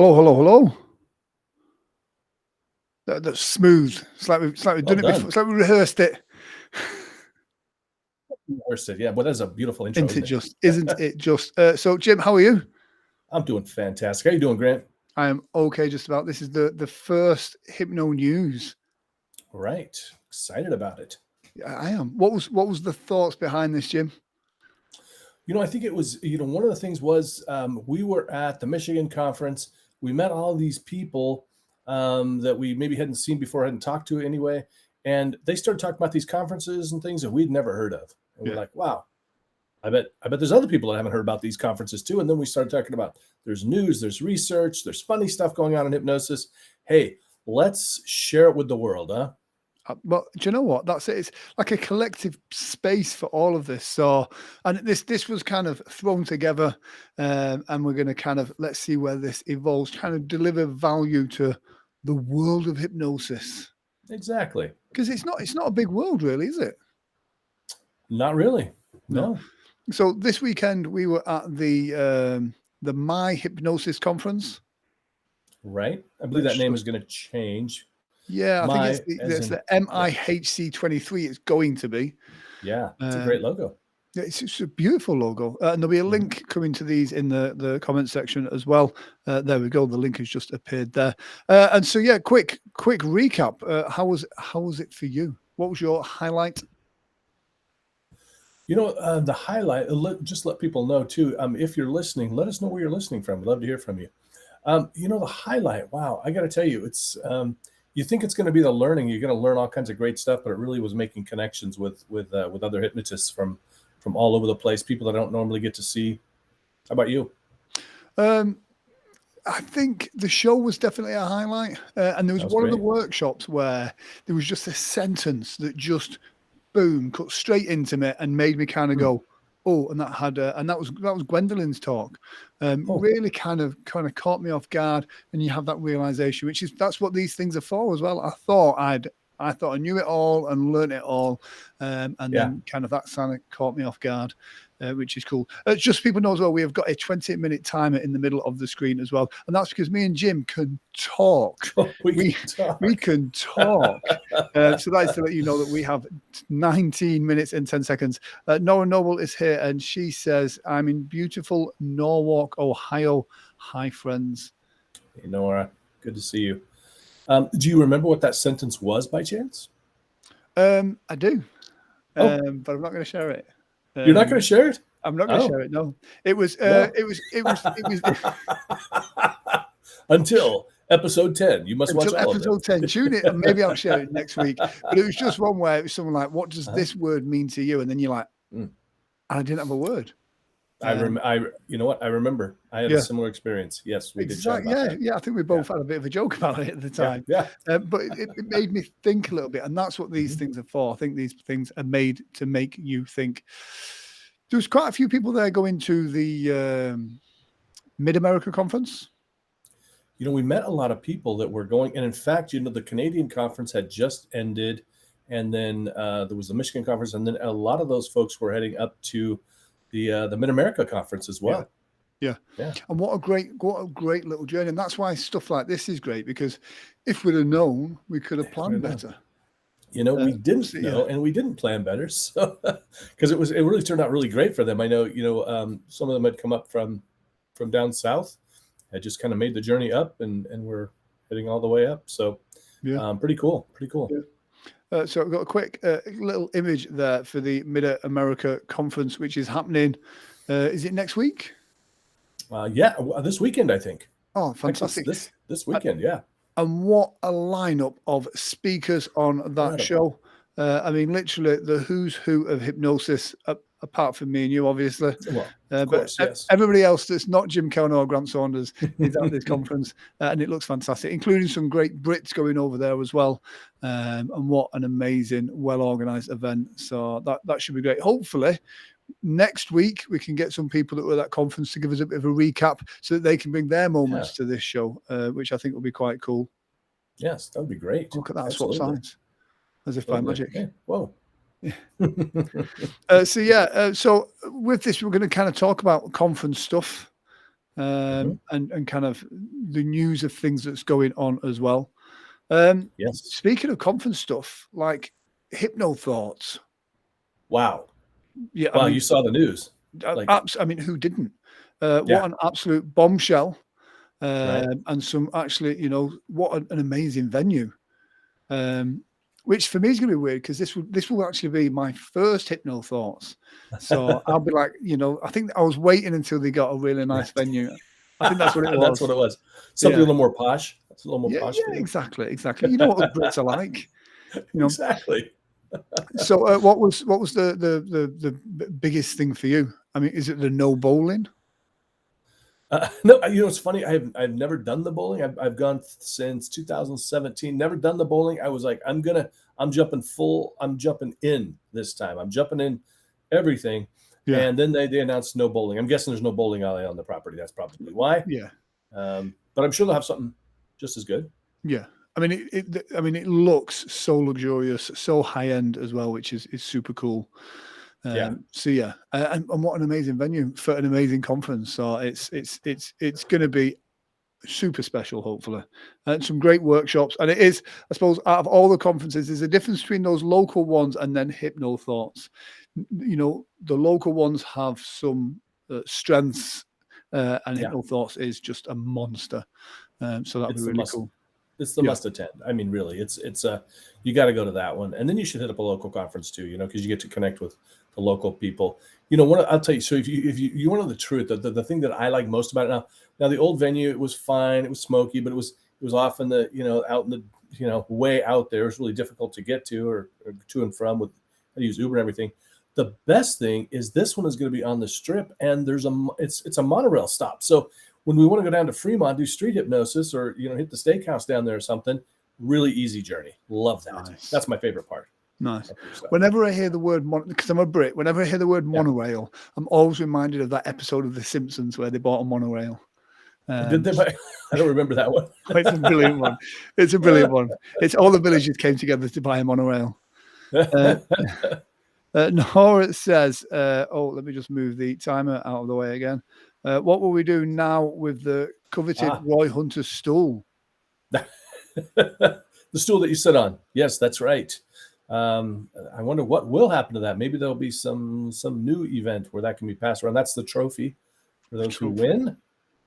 Hello, hello, hello. That's smooth. It's like we've Well done it before. done. It's like we rehearsed it. Yeah, but that's a beautiful intro, Isn't isn't it it? just? Isn't it just? So, Jim, how are you? I'm doing fantastic. How you doing, Grant? I am okay, just about. This is the first Hypno news. Right. Excited about it. I am. What was the thoughts behind this, Jim? I think it was, one of the things was we were at the Michigan conference. We met all these people that we maybe hadn't seen before, hadn't talked to anyway. And they started talking about these conferences and things that we'd never heard of. And we're Yeah. like, wow, I bet there's other people that haven't heard about these conferences too. And then we started talking about there's news, there's research, there's funny stuff going on in hypnosis. Hey, let's share it with the world, huh? But do you know what? That's it. It's like a collective space for all of this. So, and this was kind of thrown together, and we're going to kind of let's see where this evolves. Kind of deliver value to the world of hypnosis, Exactly. because it's not a big world, really, is it? Not really. No. No. So this weekend we were at the My Hypnosis conference. Right. I believe that name is going to change. Yeah, I think My, it's the MIHC23. It's going to be. Yeah, it's a great logo. Yeah, it's a beautiful logo. And there'll be a link coming to these in the comment section as well. There we go. The link has just appeared there. And so, yeah, quick recap. How was it for you? What was your highlight? The highlight, just let people know too. If you're listening, let us know where you're listening from. We'd love to hear from you. The highlight, wow, I got to tell you, it's, you think it's going to be the learning. You're going to learn all kinds of great stuff, but it really was making connections with other hypnotists from all over the place, people that I don't normally get to see. How about you? I think the show was definitely a highlight. And there was one of the workshops where there was just a sentence that just, boom, cut straight into me and made me kind of go, oh, and that was Gwendolyn's talk. Really kind of caught me off guard, and you have that realization, that's what these things are for as well. I thought I knew it all and learned it all, and then kind of that kind of caught me off guard, which is cool. Just so people know as well, we have got a 20-minute timer in the middle of the screen as well, and that's because me and Jim can talk. We can talk. So that is to let you know that we have 19 minutes and 10 seconds. Nora Noble is here, and she says, "I'm in beautiful Norwalk, Ohio. Hi, friends." Hey, Nora, good to see you. Do you remember what that sentence was by chance? I do, but I'm not going to share it. You're not going to share it? I'm not going to share it. No, it was until episode 10. You must watch all episode 10. Tune it, and maybe I'll share it next week. But it was just one where it was something like, "What does this word mean to you?" And then you're like, "I didn't have a word." You know what? I remember. I had a similar experience. Yes, we did chat about that. Yeah, I think we both had a bit of a joke about it at the time. Yeah. But it made me think a little bit, and that's what these things are for. I think these things are made to make you think. There was quite a few people there going to the Mid-America conference. We met a lot of people that were going, and in fact, the Canadian conference had just ended, and then there was the Michigan conference, and then a lot of those folks were heading up to the Mid-America conference as well. Yeah. And what a great little journey. And that's why stuff like this is great, because if we'd have known, we could have planned better. We didn't know, and we didn't plan better. So, because it really turned out really great for them. I know, some of them had come up from down south, had just kind of made the journey up, and we're heading all the way up. So, pretty cool. Yeah. So I've got a quick little image there for the Mid-America conference, which is happening. Is it next week? This weekend, I think. Oh, fantastic! This weekend, yeah. And what a lineup of speakers on that show. I mean, literally the who's who of hypnosis, apart from me and you, obviously. Well, of course, yes. Everybody else that's not Jim Kellner or Grant Saunders is at this conference, and it looks fantastic, including some great Brits going over there as well. And what an amazing, well-organized event. So that should be great. Hopefully, next week we can get some people that were at that conference to give us a bit of a recap so that they can bring their moments to this show, which I think will be quite cool. Yes, that would be great. Look at that swap signs, as if by magic. Yeah. Whoa. So with this, we're going to kind of talk about conference stuff. and kind of the news of things that's going on as well. Yes. Speaking of conference stuff, like Hypno thoughts. Wow. Yeah, Wow, I mean, you saw the news. I mean, who didn't? What Yeah. an absolute bombshell. Right. And some actually, what an amazing venue. Which for me is going to be weird because this will actually be my first Hypno thoughts. So I'll be like, I think I was waiting until they got a really nice venue. I think that's what it was. That's what it was. Something a little more posh. That's a little more posh. Yeah, exactly. You know what the Brits are like. Exactly. So what was the biggest thing for you? I mean, is it the no bowling? No, it's funny. I've never done the bowling. I've gone since 2017. Never done the bowling. I was like, I'm jumping in this time. I'm jumping in everything. Yeah. And then they announced no bowling. I'm guessing there's no bowling alley on the property. That's probably why. Yeah. But I'm sure they'll have something just as good. Yeah. I mean, it looks so luxurious, so high end as well, which is super cool. So yeah, and what an amazing venue for an amazing conference. So it's going to be super special, hopefully, and some great workshops. And it is, I suppose, out of all the conferences, there's a difference between those local ones and then Hypno Thoughts. The local ones have some strengths, and Hypno Thoughts is just a monster. So that'd be really cool. It's the must attend. I mean, really, it's you got to go to that one, and then you should hit up a local conference too. Because you get to connect with the local people. I'll tell you. So if you want to know the truth, the thing that I like most about it now the old venue, it was fine. It was smoky, but it was off in the out in the way out there. It was really difficult to get to or to and from with. I use Uber and everything. The best thing is this one is going to be on the Strip, and it's a monorail stop. So when we want to go down to Fremont, do street hypnosis, or hit the steakhouse down there or something, really easy journey. Love that. Nice. That's my favorite part. Nice. Whenever I hear the word because I'm a Brit, whenever I hear the word monorail, I'm always reminded of that episode of The Simpsons where they bought a monorail. Did they? I don't remember that one. It's a brilliant one. It's a brilliant one. It's all the villages came together to buy a monorail. Nora says, let me just move the timer out of the way again. What will we do now with the coveted Roy Hunter stool? The stool that you sit on. Yes, that's right. I wonder what will happen to that. Maybe there'll be some new event where that can be passed around. That's the trophy for those who win.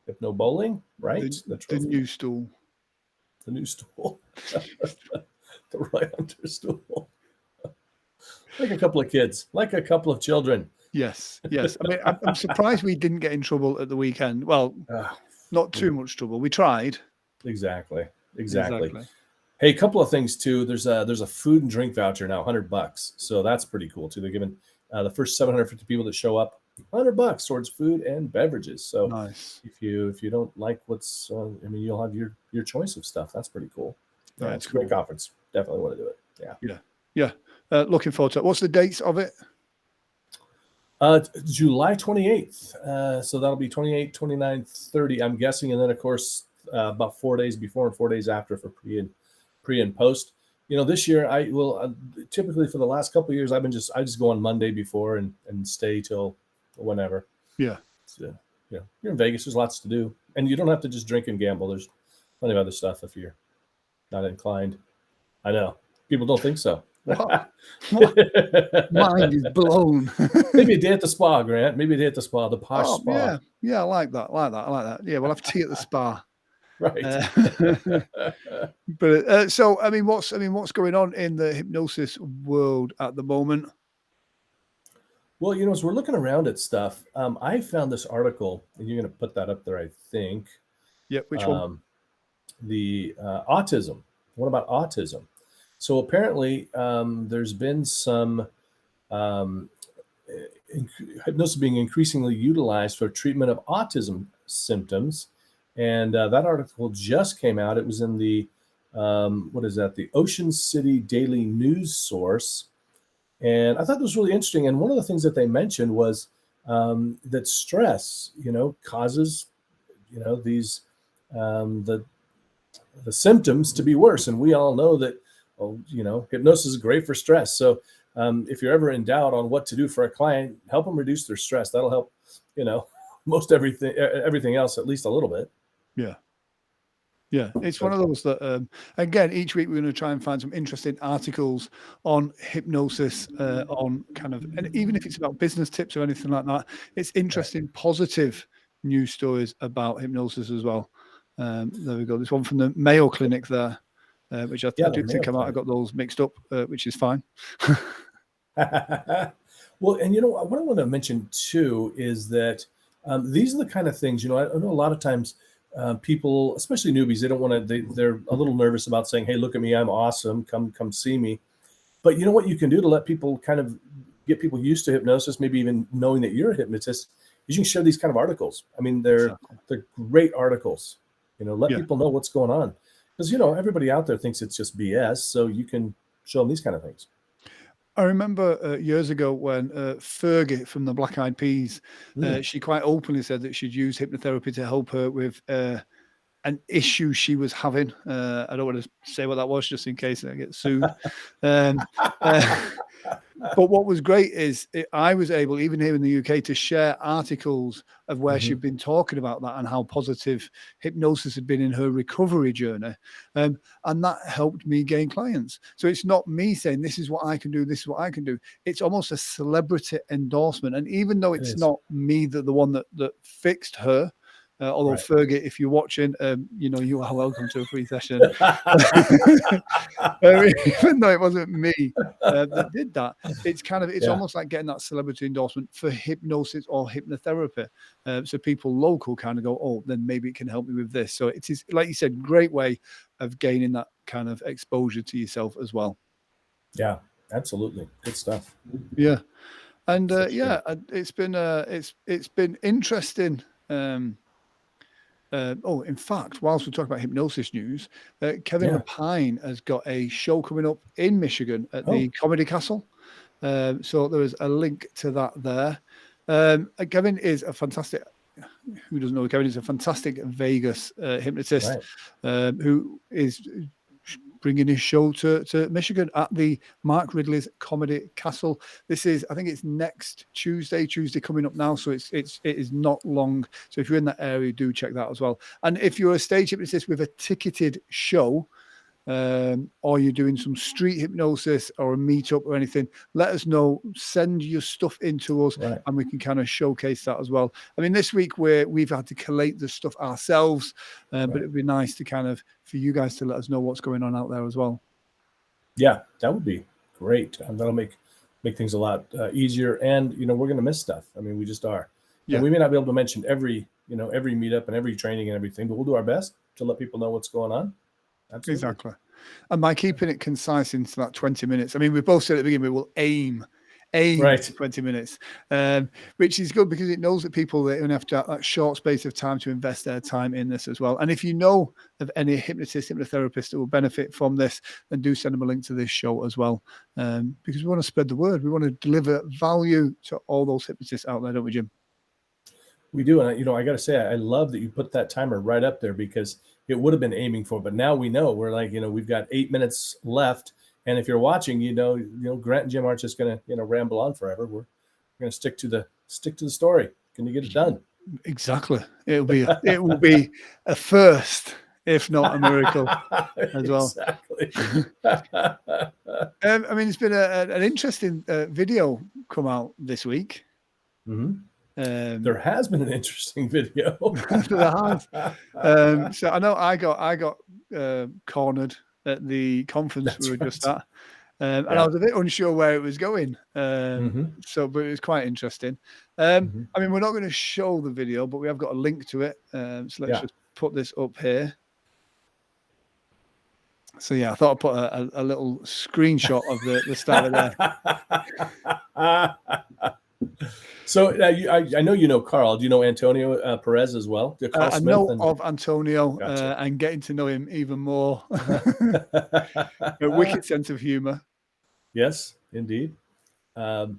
Hypno bowling, right? The new stool. The new stool. The Roy Hunter stool. Like a couple of kids, like a couple of children. Yes. I mean, I'm surprised we didn't get in trouble at the weekend. Well, not too much trouble. We tried. Exactly. Hey, a couple of things too. There's a food and drink voucher now, $100. So that's pretty cool too. They're giving the first 750 people that show up $100 towards food and beverages. So nice. If you don't like what's, you'll have your choice of stuff. That's pretty cool. Yeah, it's a great conference. Definitely want to do it. Yeah. Looking forward to it. What's the dates of it? July 28th. So that'll be 28, 29, 30, I'm guessing. And then, of course, about 4 days before and 4 days after for pre and post. This year I will typically for the last couple of years, I just go on Monday before and stay till whenever. Yeah. So, you're in Vegas. There's lots to do. And you don't have to just drink and gamble. There's plenty of other stuff if you're not inclined. I know. People don't think so. What? Mind is blown. Maybe a day at the spa, Grant. Maybe a day at the spa, the posh spa. Yeah, I like that. Yeah, we'll have tea at the spa. Right. But so, what's going on in the hypnosis world at the moment? Well, as we're looking around at stuff, I found this article, and you're going to put that up there, I think. Yeah, which one? The autism. What about autism? So apparently, there's been some hypnosis being increasingly utilized for treatment of autism symptoms, and that article just came out. It was in the the Ocean City Daily News Source, and I thought this was really interesting. And one of the things that they mentioned was that stress, causes these the symptoms to be worse, and we all know that. Hypnosis is great for stress. So if you're ever in doubt on what to do for a client, help them reduce their stress. That'll help, most everything else at least a little bit. Yeah. Yeah, it's one of those that, again, each week we're going to try and find some interesting articles on hypnosis, on kind of, and even if it's about business tips or anything like that, it's interesting, positive news stories about hypnosis as well. There we go. This one from the Mayo Clinic there, which I do think I got those mixed up, which is fine. Well, and what I want to mention too is that these are the kind of things, I know a lot of times people, especially newbies, they don't want to, they're a little nervous about saying, hey, look at me, I'm awesome, come see me. But you know what you can do to let people kind of get people used to hypnosis, maybe even knowing that you're a hypnotist, is you can share these kind of articles. I mean, they're great articles, let people know what's going on. Because, everybody out there thinks it's just BS. So you can show them these kind of things. I remember years ago when Fergie from the Black Eyed Peas, she quite openly said that she'd use hypnotherapy to help her with an issue she was having. I don't want to say what that was just in case I get sued. But what was great is I was able, even here in the UK, to share articles of where she'd been talking about that and how positive hypnosis had been in her recovery journey. And that helped me gain clients. So it's not me saying, this is what I can do, this is what I can do. It's almost a celebrity endorsement. And even though it's not me, the one that fixed her, although Fergie, if you're watching, you are welcome to a free session. Even though it wasn't me that did that, it's almost like getting that celebrity endorsement for hypnosis or hypnotherapy. So people local kind of go, oh, then maybe it can help me with this. So it is, like you said, great way of gaining that kind of exposure to yourself as well. Yeah, absolutely. Good stuff. Yeah. And it's been interesting. In fact, whilst we talk about hypnosis news, Kevin Lapine has got a show coming up in Michigan at the Comedy Castle. So there is a link to that there. Kevin is a fantastic. Who doesn't know Kevin is a fantastic Vegas hypnotist who is bringing his show to Michigan at the Mark Ridley's Comedy Castle. This is, I think it's next Tuesday coming up now. So it is not long. So if you're in that area, do check that as well. And if you're a stage hypnotist with a ticketed show, or you're doing some street hypnosis or a meetup or anything, let us know. Send your stuff into us and we can kind of showcase that as well. I mean, this week we've had to collate the stuff ourselves, but it'd be nice to kind of, for you guys to let us know what's going on out there as well. Yeah, that would be great. And that'll make things a lot easier. And, we're going to miss stuff. I mean, we just are. Yeah. And we may not be able to mention every meetup and every training and everything, but we'll do our best to let people know what's going on. Absolutely. Exactly. And by keeping it concise into that 20 minutes, I mean, we both said at the beginning, we will aim to 20 minutes, which is good because it knows that people are going to have to have that short space of time to invest their time in this as well. And if you know of any hypnotists, hypnotherapists that will benefit from this, then do send them a link to this show as well, because we want to spread the word. We want to deliver value to all those hypnotists out there, don't we, Jim? We do. And, I got to say, I love that you put that timer right up there because it would have been aiming for, but now we know we're like, we've got 8 minutes left. And if you're watching, Grant and Jim aren't just going to, ramble on forever. We're going to stick to the story. Can you get it done? Exactly. It will be a first, if not a miracle as well. Exactly. I mean, it's been an interesting video come out this week. Mm-hmm. There has been an interesting video. There has. So I know I got cornered at the conference we were just at, and I was a bit unsure where it was going. So, but it was quite interesting. I mean, we're not going to show the video, but we have got a link to it. So let's just put this up here. So I thought I'd put a little screenshot of the start of there. So I know you know Carl. Do you know Antonio Perez as well? I know of Antonio and getting to know him even more. A wicked sense of humor. Yes, indeed. So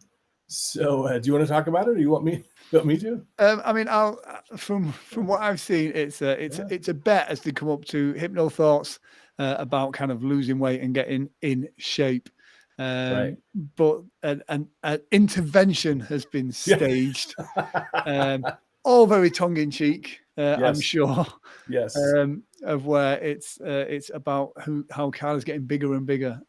do you want to talk about it, or do you want me to? I mean, I'll from what I've seen, it's a bet as they come up to Hypno Thoughts about kind of losing weight and getting in shape. But an intervention has been staged. all very tongue-in-cheek, I'm Yes. sure. Yes. Of where it's about how Carla's getting bigger and bigger,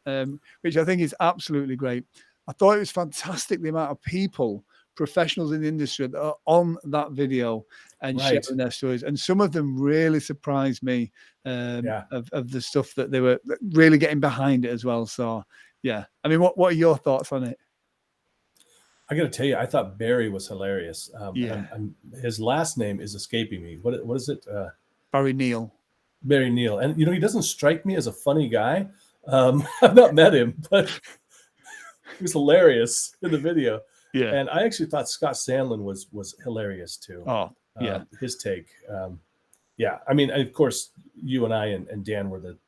which I think is absolutely great. I thought it was fantastic the amount of people, professionals in the industry, that are on that video and Right. sharing their stories, and some of them really surprised me Yeah. of the stuff that they were really getting behind it as well. So yeah, I mean, what are your thoughts on it? I got to tell you, I thought Barry was hilarious. Yeah. His last name is escaping me. What is it? Barry Neal. Barry Neal. And, he doesn't strike me as a funny guy. I've not met him, but he was hilarious in the video. Yeah. And I actually thought Scott Sandlin was hilarious too. Oh, yeah. His take. Yeah. I mean, of course, you and I and Dan were the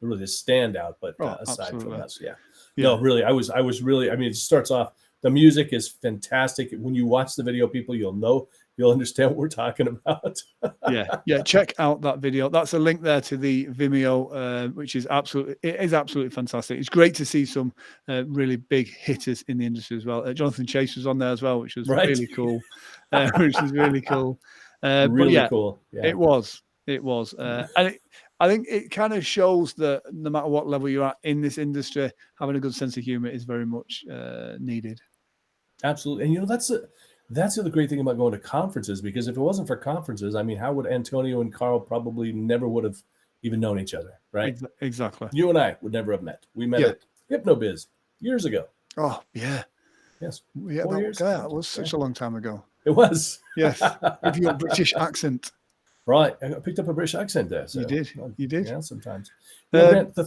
really the standout, but aside absolutely. from us, yeah. Yeah. No, really, I was really, I mean, it starts off, the music is fantastic. When you watch the video, people, you'll understand what we're talking about. Yeah. Check out that video. That's a link there to the Vimeo, which is absolutely fantastic. It's great to see some really big hitters in the industry as well. Jonathan Chase was on there as well, which was Right. really cool. Which is really cool. Really but yeah, cool. Yeah. It was. And I think it kind of shows that no matter what level you're at in this industry, having a good sense of humor is very much needed. Absolutely. And that's the other great thing about going to conferences, because if it wasn't for conferences, I mean, how would Antonio and Carl probably never would have even known each other, right? Exactly. You and I would never have met. We met at HypnoBiz years ago. Oh, yeah. Yes. Yeah, 4 years. That was such a long time ago. It was. Yes. With your British accent. Right. I picked up a British accent there. So, you did. Yeah, sometimes. Grant, I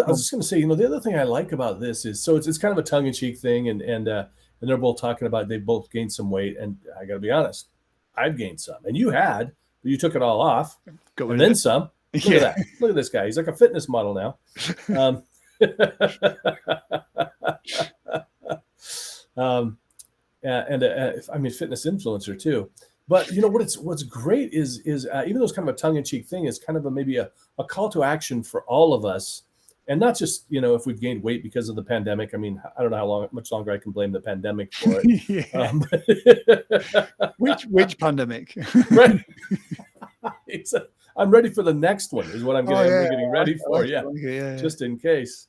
was just going to say, the other thing I like about this is, so it's kind of a tongue-in-cheek thing, and they're both talking about they both gained some weight, and I got to be honest, I've gained some, and you had, but you took it all off, and then some. Look at that. Look at this guy. He's like a fitness model now. I mean, fitness influencer too. But what's great is even though it's kind of a tongue-in-cheek thing, is kind of maybe a call to action for all of us, and not just if we've gained weight because of the pandemic. I mean, I don't know how much longer I can blame the pandemic for it. Which pandemic? Right. I'm ready for the next one. Is what I'm getting ready for. Yeah, just in case.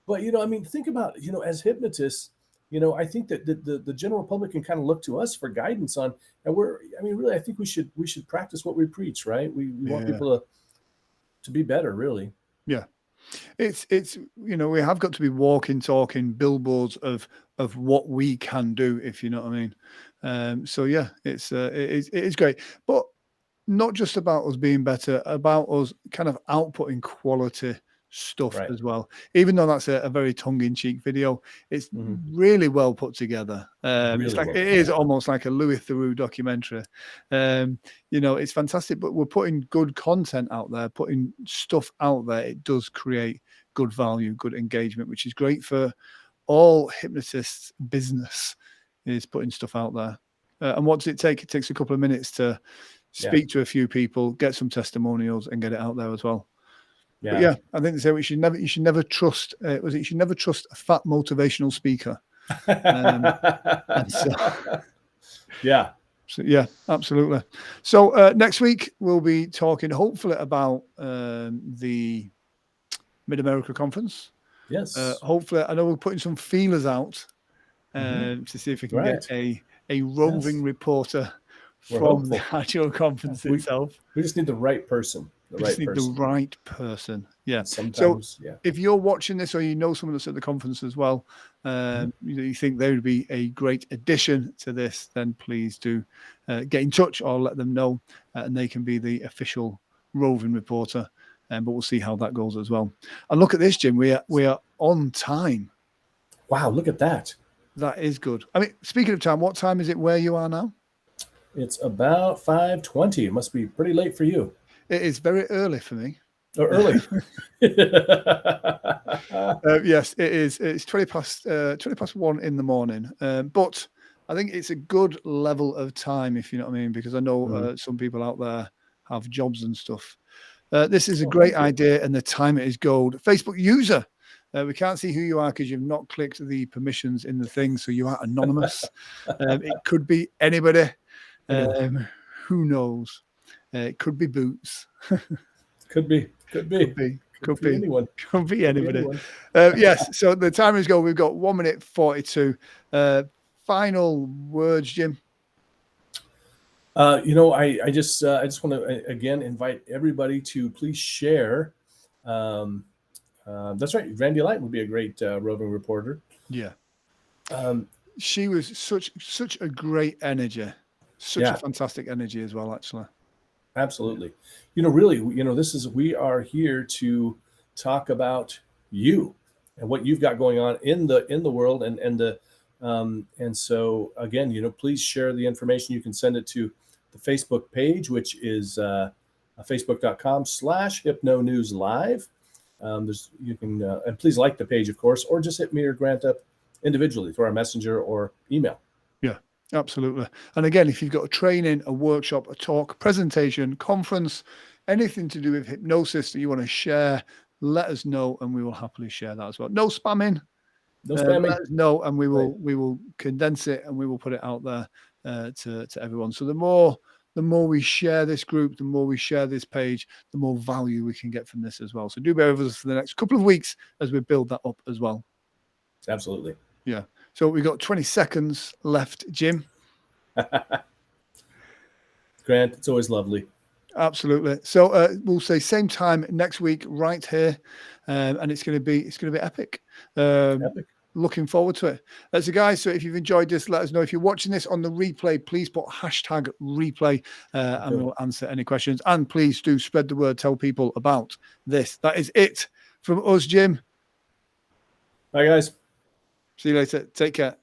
But I mean, think about as hypnotists. I think that the general public can kind of look to us for guidance on, and really, I think we should practice what we preach, right? We want people to be better, really. Yeah. It's we have got to be walking, talking billboards of what we can do, if you know what I mean. So yeah, it is great, but not just about us being better, about us kind of outputting quality stuff as well. Even though that's a very tongue-in-cheek video, it's really well put together. It is almost like a Louis Theroux documentary. It's fantastic, but we're putting good content out there, putting stuff out there. It does create good value, good engagement, which is great for all hypnotists. Business is putting stuff out there. And what does it take? It takes a couple of minutes to speak to a few people, get some testimonials, and get it out there as well. But yeah, I think they say you should never trust. You should never trust a fat motivational speaker. So yeah, absolutely. So next week we'll be talking hopefully about the Mid-America Conference. Yes. Hopefully, I know we're putting some feelers out to see if we can get a roving reporter from the actual conference itself. We just need the right person. The right person. Yeah. Sometimes, if you're watching this, or someone that's at the conference as well, you think they would be a great addition to this, then please do get in touch or let them know, and they can be the official roving reporter. But we'll see how that goes as well. And look at this, Jim. We are on time. Wow, look at that. That is good. I mean, speaking of time, what time is it where you are now? It's about 5:20. It must be pretty late for you. It is very early for me. Oh, early. Yes, it is. It's 20 past 1 in the morning. But I think it's a good level of time, if you know what I mean, because I know some people out there have jobs and stuff. This is a great idea, and the time it is gold. Facebook user. We can't see who you are because you've not clicked the permissions in the thing, so you are anonymous. It could be anybody. Who knows? It could be Boots. Could be anyone. Could be anybody. Yes. So the timer is going. We've got 1 minute 42. Final words, Jim. I just want to again invite everybody to please share. That's right. Randy Light would be a great roving reporter. Yeah. She was such a great energy, a fantastic energy as well, actually. Absolutely. Really, we are here to talk about you and what you've got going on in the world, and so again, please share the information. You can send it to the Facebook page, which is facebook.com/hypnonewslive. You can and please like the page, of course, or just hit me or Grant up individually through our messenger or email. Yeah, absolutely. And again, if you've got a training, a workshop, a talk, presentation, conference, anything to do with hypnosis that you want to share, let us know and we will happily share that as well. No spamming. No spamming. Let us know and we will condense it and we will put it out there to everyone. So the more we share this group, the more we share this page, the more value we can get from this as well. So do bear with us for the next couple of weeks as we build that up as well. Absolutely. Yeah. So we've got 20 seconds left, Jim. Grant, it's always lovely. Absolutely. So we'll say same time next week right here, and it's going to be epic. Epic. Looking forward to it. So guys, so if you've enjoyed this, let us know. If you're watching this on the replay, please put #replay and we'll answer any questions. And please do spread the word, tell people about this. That is it from us, Jim. Bye, guys. See you later. Take care.